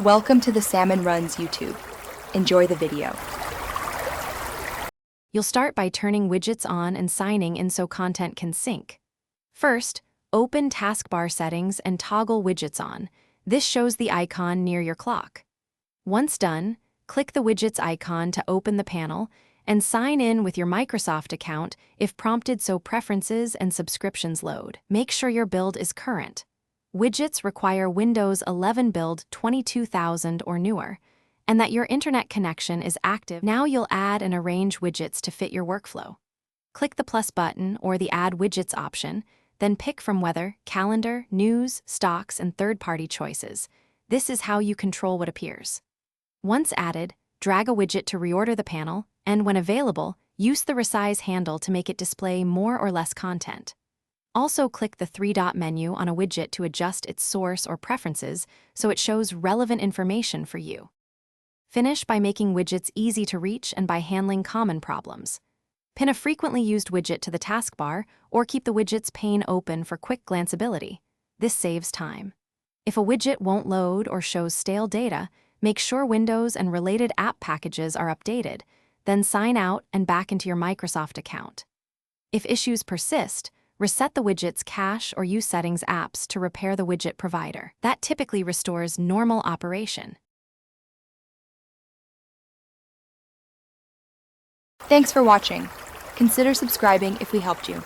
Welcome to the Salmon Runs YouTube. Enjoy the video. You'll start by turning widgets on and signing in so content can sync. First, open Taskbar settings and toggle widgets on. This shows the icon near your clock. Once done, click the widgets icon to open the panel and sign in with your Microsoft account if prompted so preferences and subscriptions load. Make sure your build is current. Widgets require Windows 11 build 22,000 or newer, and that your internet connection is active. Now you'll add and arrange widgets to fit your workflow. Click the plus button or the Add Widgets option, then pick from weather, calendar, news, stocks, and third-party choices. This is how you control what appears. Once added, drag a widget to reorder the panel, and when available, use the resize handle to make it display more or less content. Also click the three-dot menu on a widget to adjust its source or preferences so it shows relevant information for you. Finish by making widgets easy to reach and by handling common problems. Pin a frequently used widget to the taskbar or keep the widgets pane open for quick glanceability. This saves time. If a widget won't load or shows stale data, make sure Windows and related app packages are updated, then sign out and back into your Microsoft account. If issues persist, reset the widget's cache or use settings apps to repair the widget provider. That typically restores normal operation. Thanks for watching. Consider subscribing if we helped you.